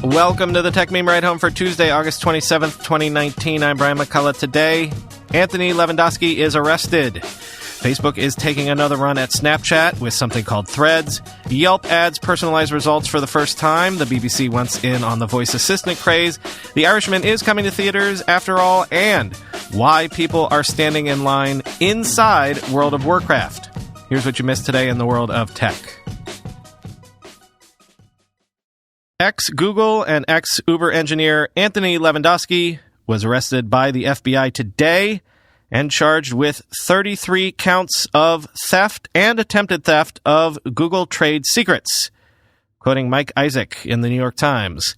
Welcome to the Tech Meme Ride Home for Tuesday, August 27th, 2019. I'm Brian McCullough. Today, Anthony Levandowski is arrested. Facebook is taking another run at Snapchat with something called Threads. Yelp adds personalized results for the first time. The BBC wants in on the voice assistant craze. The Irishman is coming to theaters after all. And why people are standing in line inside World of Warcraft. Here's what you missed today in the world of tech. Ex-Google and ex-Uber engineer Anthony Levandowski was arrested by the FBI today and charged with 33 counts of theft and attempted theft of Google trade secrets, quoting Mike Isaac in the New York Times.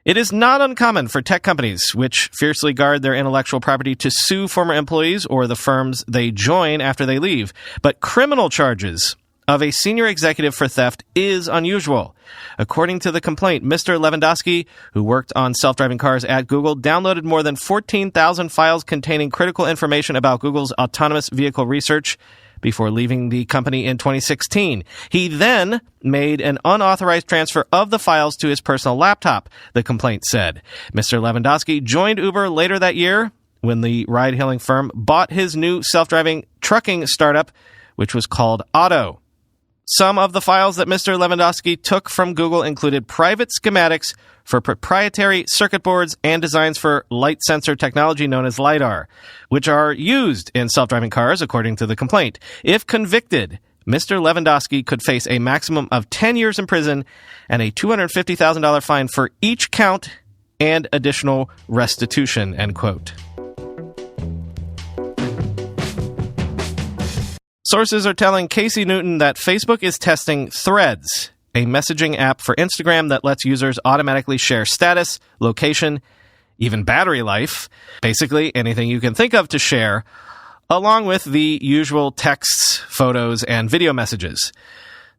It is not uncommon for tech companies, which fiercely guard their intellectual property, to sue former employees or the firms they join after they leave. But criminal charges of a senior executive for theft is unusual. According to the complaint, Mr. Levandowski, who worked on self-driving cars at Google, downloaded more than 14,000 files containing critical information about Google's autonomous vehicle research before leaving the company in 2016. He then made an unauthorized transfer of the files to his personal laptop, the complaint said. Mr. Levandowski joined Uber later that year when the ride-hailing firm bought his new self-driving trucking startup, which was called Otto. Some of the files that Mr. Levandowski took from Google included private schematics for proprietary circuit boards and designs for light sensor technology known as LiDAR, which are used in self-driving cars, according to the complaint. If convicted, Mr. Levandowski could face a maximum of 10 years in prison and a $250,000 fine for each count and additional restitution, end quote. Sources are telling Casey Newton that Facebook is testing Threads, a messaging app for Instagram that lets users automatically share status, location, even battery life, basically anything you can think of to share, along with the usual texts, photos, and video messages.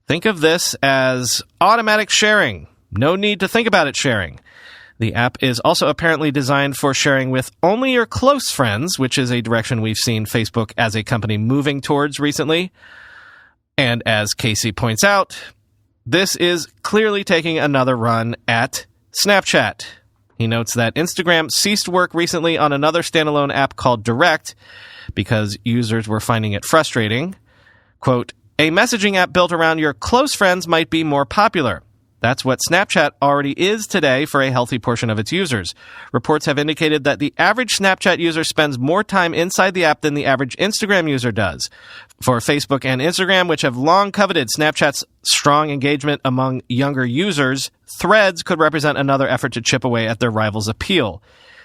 Think of this as automatic sharing. No need to think about it sharing. The app is also apparently designed for sharing with only your close friends, which is a direction we've seen Facebook as a company moving towards recently. And as Casey points out, this is clearly taking another run at Snapchat. He notes that Instagram ceased work recently on another standalone app called Direct because users were finding it frustrating. Quote, a messaging app built around your close friends might be more popular. That's what Snapchat already is today for a healthy portion of its users. Reports have indicated that the average Snapchat user spends more time inside the app than the average Instagram user does. For Facebook and Instagram, which have long coveted Snapchat's strong engagement among younger users, Threads could represent another effort to chip away at their rivals' appeal.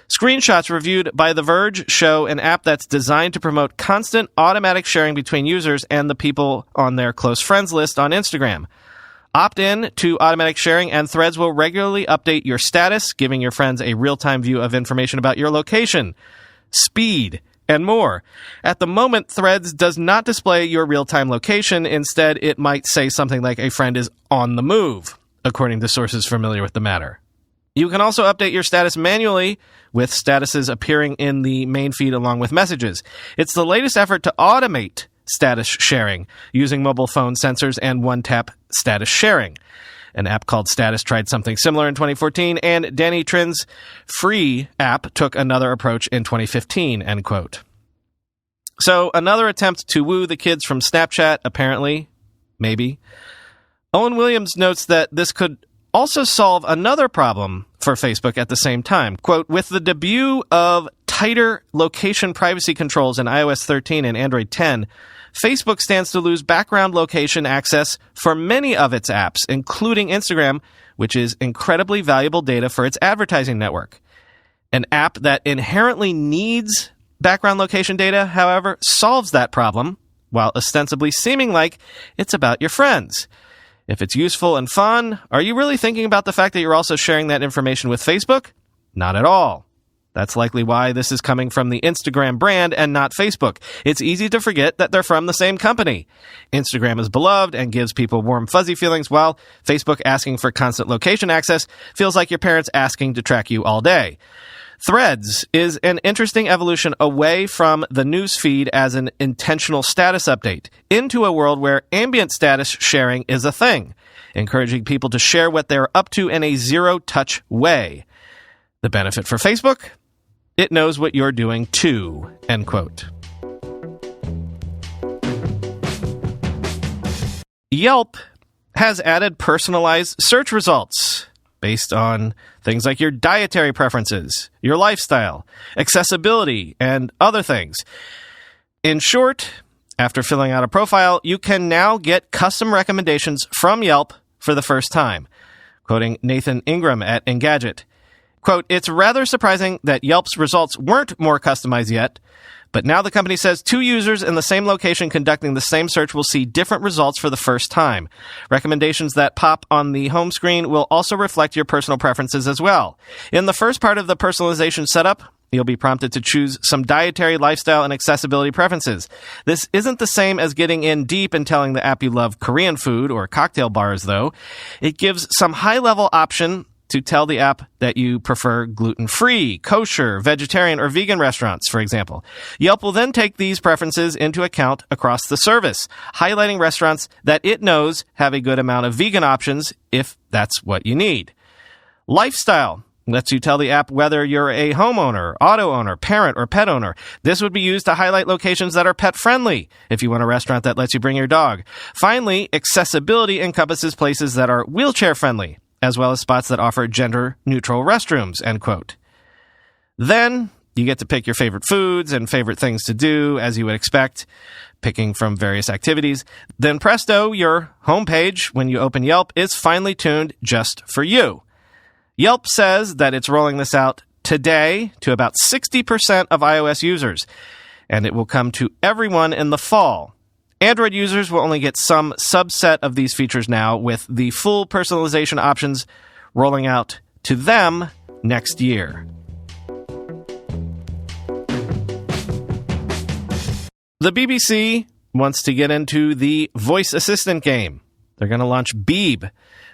Screenshots reviewed by The Verge show an app that's designed to promote constant automatic sharing between users and the people on their close friends list on Instagram. Opt in to automatic sharing, and Threads will regularly update your status, giving your friends a real-time view of information about your location, speed, and more. At the moment, Threads does not display your real-time location. Instead, it might say something like a friend is on the move, according to sources familiar with the matter. You can also update your status manually, with statuses appearing in the main feed along with messages. It's the latest effort to automate status sharing using mobile phone sensors and one-tap status sharing. An app called Status tried something similar in 2014, and Danny Trin's free app took another approach in 2015, end quote. So another attempt to woo the kids from Snapchat, apparently, maybe. Owen Williams notes that this could also solve another problem for Facebook at the same time. Quote, with the debut of tighter location privacy controls in iOS 13 and Android 10, Facebook stands to lose background location access for many of its apps, including Instagram, which is incredibly valuable data for its advertising network. An app that inherently needs background location data, however, solves that problem, while ostensibly seeming like it's about your friends. If it's useful and fun, are you really thinking about the fact that you're also sharing that information with Facebook? Not at all. That's likely why this is coming from the Instagram brand and not Facebook. It's easy to forget that they're from the same company. Instagram is beloved and gives people warm, fuzzy feelings, while Facebook asking for constant location access feels like your parents asking to track you all day. Threads is an interesting evolution away from the news feed as an intentional status update into a world where ambient status sharing is a thing, encouraging people to share what they're up to in a zero-touch way. The benefit for Facebook? It knows what you're doing too, end quote. Yelp has added personalized search results based on things like your dietary preferences, your lifestyle, accessibility, and other things. In short, after filling out a profile, you can now get custom recommendations from Yelp for the first time. Quoting Nathan Ingram at Engadget, quote, "It's rather surprising that Yelp's results weren't more customized yet, but now the company says 2 users in the same location conducting the same search will see different results for the first time. Recommendations that pop on the home screen will also reflect your personal preferences as well. In the first part of the personalization setup, you'll be prompted to choose some dietary, lifestyle, and accessibility preferences. This isn't the same as getting in deep and telling the app you love Korean food or cocktail bars, though. It gives some high-level option to tell the app that you prefer gluten-free, kosher, vegetarian, or vegan restaurants, for example. Yelp will then take these preferences into account across the service, highlighting restaurants that it knows have a good amount of vegan options if that's what you need. Lifestyle lets you tell the app whether you're a homeowner, auto owner, parent, or pet owner. This would be used to highlight locations that are pet-friendly if you want a restaurant that lets you bring your dog. Finally, accessibility encompasses places that are wheelchair-friendly, as well as spots that offer gender-neutral restrooms, end quote. Then you get to pick your favorite foods and favorite things to do, as you would expect, picking from various activities. Then presto, your homepage, when you open Yelp, is finely tuned just for you. Yelp says that it's rolling this out today to about 60% of iOS users, and it will come to everyone in the fall. Android users will only get some subset of these features now, with the full personalization options rolling out to them next year. The BBC wants to get into the voice assistant game. They're going to launch Beeb,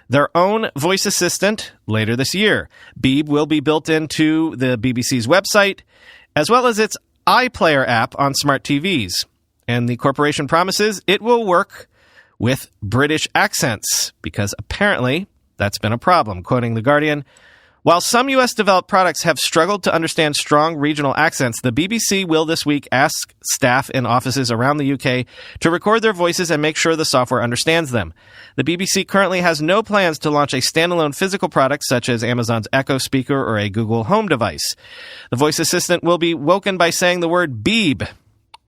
their own voice assistant, later this year. Beeb will be built into the BBC's website, as well as its iPlayer app on smart TVs. And the corporation promises it will work with British accents, because apparently that's been a problem. Quoting The Guardian, "While some U.S.-developed products have struggled to understand strong regional accents, the BBC will this week ask staff in offices around the UK to record their voices and make sure the software understands them. The BBC currently has no plans to launch a standalone physical product such as Amazon's Echo speaker or a Google Home device. The voice assistant will be woken by saying the word beeb,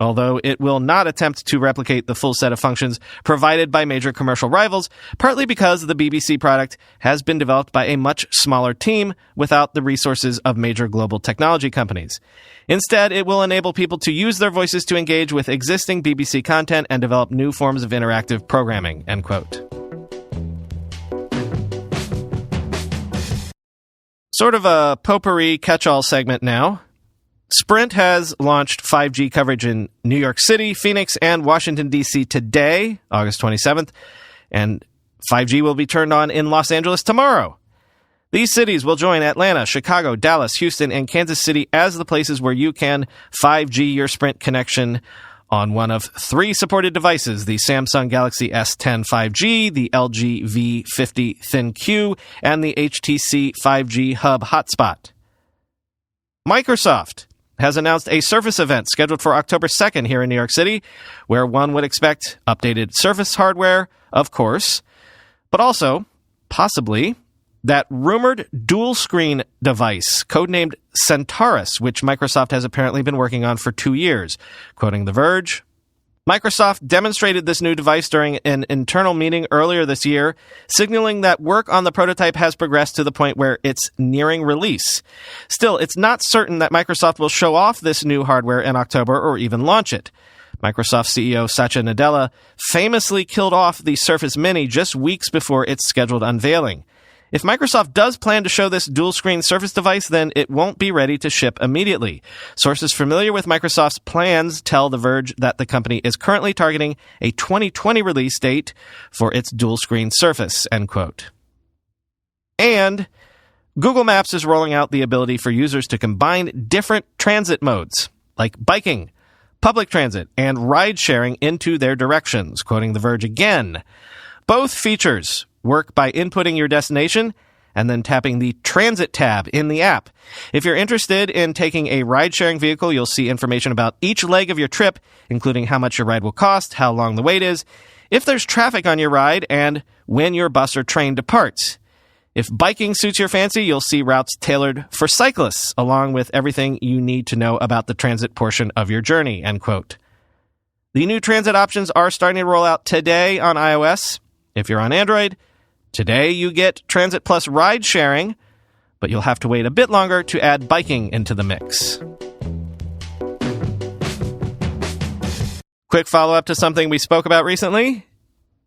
although it will not attempt to replicate the full set of functions provided by major commercial rivals, partly because the BBC product has been developed by a much smaller team without the resources of major global technology companies. Instead, it will enable people to use their voices to engage with existing BBC content and develop new forms of interactive programming," end quote. Sort of a potpourri catch-all segment now. Sprint has launched 5G coverage in New York City, Phoenix, and Washington, D.C. today, August 27th, and 5G will be turned on in Los Angeles tomorrow. These cities will join Atlanta, Chicago, Dallas, Houston, and Kansas City as the places where you can 5G your Sprint connection on one of 3 supported devices, the Samsung Galaxy S10 5G, the LG V50 ThinQ, and the HTC 5G Hub Hotspot. Microsoft has announced a Surface event scheduled for October 2nd here in New York City, where one would expect updated Surface hardware, of course, but also, possibly, that rumored dual-screen device, codenamed Centaurus, which Microsoft has apparently been working on for 2 years. Quoting The Verge, Microsoft demonstrated this new device during an internal meeting earlier this year, signaling that work on the prototype has progressed to the point where it's nearing release. Still, it's not certain that Microsoft will show off this new hardware in October or even launch it. Microsoft CEO Satya Nadella famously killed off the Surface Mini just weeks before its scheduled unveiling. If Microsoft does plan to show this dual-screen Surface device, then it won't be ready to ship immediately. Sources familiar with Microsoft's plans tell The Verge that the company is currently targeting a 2020 release date for its dual-screen Surface, end quote. And Google Maps is rolling out the ability for users to combine different transit modes, like biking, public transit, and ride-sharing into their directions, quoting The Verge again. Both features work by inputting your destination and then tapping the Transit tab in the app. If you're interested in taking a ride-sharing vehicle, you'll see information about each leg of your trip, including how much your ride will cost, how long the wait is, if there's traffic on your ride, and when your bus or train departs. If biking suits your fancy, you'll see routes tailored for cyclists, along with everything you need to know about the transit portion of your journey, end quote. The new transit options are starting to roll out today on iOS. If you're on Android, today you get Transit Plus ride sharing, but you'll have to wait a bit longer to add biking into the mix. Quick follow-up to something we spoke about recently.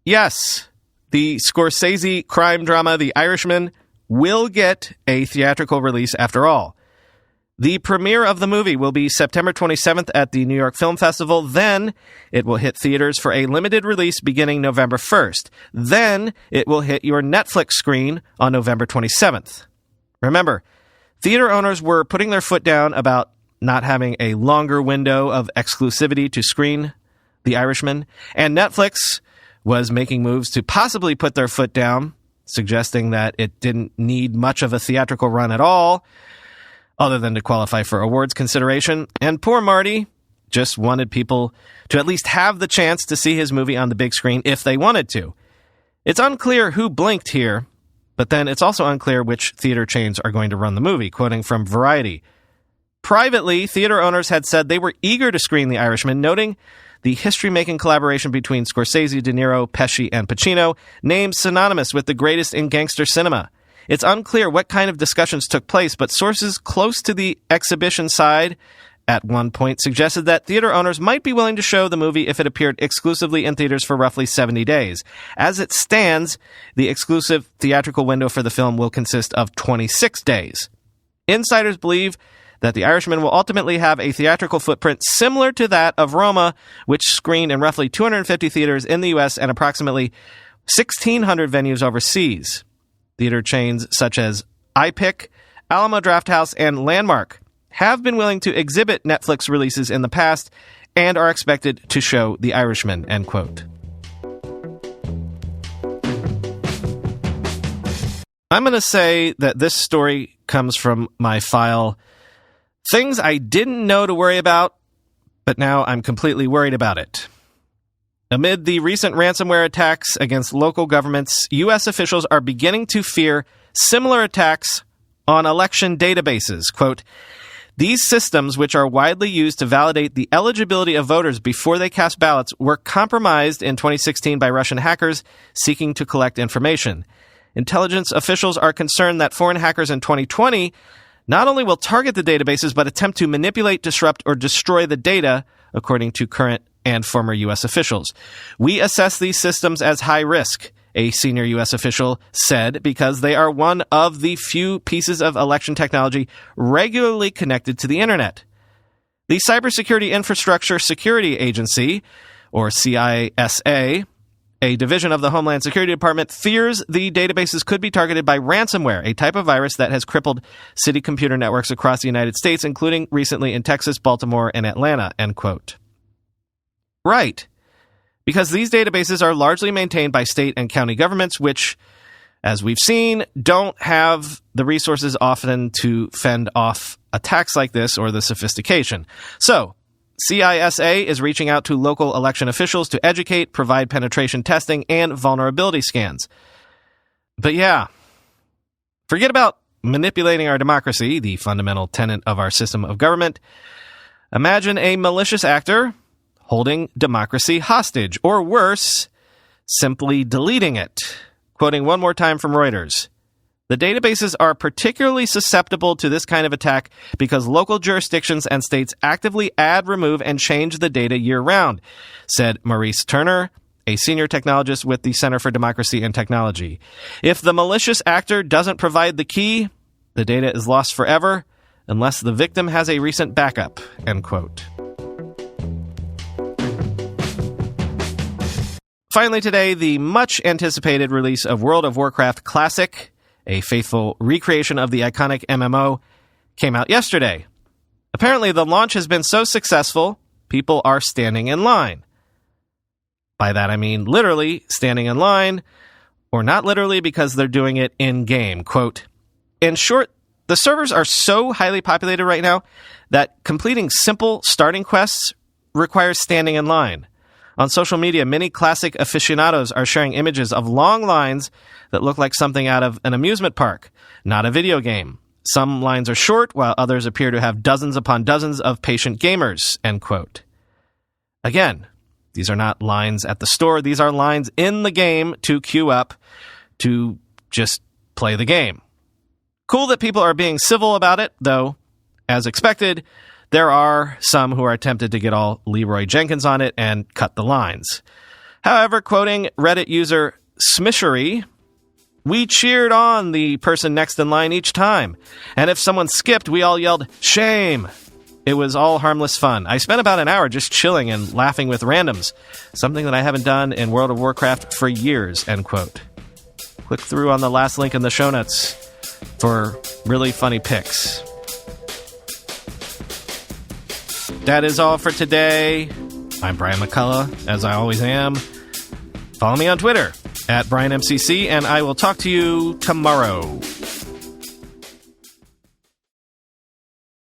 Yes, the Scorsese crime drama, The Irishman, will get a theatrical release after all. The premiere of the movie will be September 27th at the New York Film Festival. Then it will hit theaters for a limited release beginning November 1st. Then it will hit your Netflix screen on November 27th. Remember, theater owners were putting their foot down about not having a longer window of exclusivity to screen The Irishman, and Netflix was making moves to possibly put their foot down, suggesting that it didn't need much of a theatrical run at all, other than to qualify for awards consideration. And poor Marty just wanted people to at least have the chance to see his movie on the big screen if they wanted to. It's unclear who blinked here, but then it's also unclear which theater chains are going to run the movie, quoting from Variety. Privately, theater owners had said they were eager to screen The Irishman, noting the history-making collaboration between Scorsese, De Niro, Pesci, and Pacino, named synonymous with the greatest in gangster cinema. It's unclear what kind of discussions took place, but sources close to the exhibition side at one point suggested that theater owners might be willing to show the movie if it appeared exclusively in theaters for roughly 70 days. As it stands, the exclusive theatrical window for the film will consist of 26 days. Insiders believe that The Irishman will ultimately have a theatrical footprint similar to that of Roma, which screened in roughly 250 theaters in the U.S. and approximately 1,600 venues overseas. Theater chains such as iPic, Alamo Drafthouse, and Landmark have been willing to exhibit Netflix releases in the past and are expected to show The Irishman, end quote. I'm going to say that this story comes from my file Things I Didn't Know to Worry About, but now I'm completely worried about it. Amid the recent ransomware attacks against local governments, U.S. officials are beginning to fear similar attacks on election databases. Quote, these systems, which are widely used to validate the eligibility of voters before they cast ballots, were compromised in 2016 by Russian hackers seeking to collect information. Intelligence officials are concerned that foreign hackers in 2020 not only will target the databases, but attempt to manipulate, disrupt, or destroy the data, according to current and former U.S. officials. We assess these systems as high risk, a senior U.S. official said, because they are one of the few pieces of election technology regularly connected to the internet. The Cybersecurity Infrastructure Security Agency, or CISA, a division of the Homeland Security Department, fears the databases could be targeted by ransomware, a type of virus that has crippled city computer networks across the United States, including recently in Texas, Baltimore, and Atlanta, end quote. Right, because these databases are largely maintained by state and county governments, which, as we've seen, don't have the resources often to fend off attacks like this or the sophistication. So, CISA is reaching out to local election officials to educate, provide penetration testing, and vulnerability scans. But yeah, forget about manipulating our democracy, the fundamental tenet of our system of government. Imagine a malicious actor holding democracy hostage, or worse, simply deleting it. Quoting one more time from Reuters, the databases are particularly susceptible to this kind of attack because local jurisdictions and states actively add, remove, and change the data year-round, said Maurice Turner, a senior technologist with the Center for Democracy and Technology. If the malicious actor doesn't provide the key, the data is lost forever unless the victim has a recent backup, end quote. Finally today, the much-anticipated release of World of Warcraft Classic, a faithful recreation of the iconic MMO, came out yesterday. Apparently, the launch has been so successful, people are standing in line. By that, I mean literally standing in line, or not literally because they're doing it in-game. Quote, in short, the servers are so highly populated right now that completing simple starting quests requires standing in line. On social media, many classic aficionados are sharing images of long lines that look like something out of an amusement park, not a video game. Some lines are short, while others appear to have dozens upon dozens of patient gamers, end quote. Again, these are not lines at the store. These are lines in the game to queue up to just play the game. Cool that people are being civil about it, though, as expected, there are some who are tempted to get all Leroy Jenkins on it and cut the lines. However, quoting Reddit user Smishery, we cheered on the person next in line each time, and if someone skipped, we all yelled, shame! It was all harmless fun. I spent about an hour just chilling and laughing with randoms, something that I haven't done in World of Warcraft for years, end quote. Click through on the last link in the show notes for really funny pics. That is all for today. I'm Brian McCullough, as I always am. Follow me on Twitter, @BrianMCC, and I will talk to you tomorrow.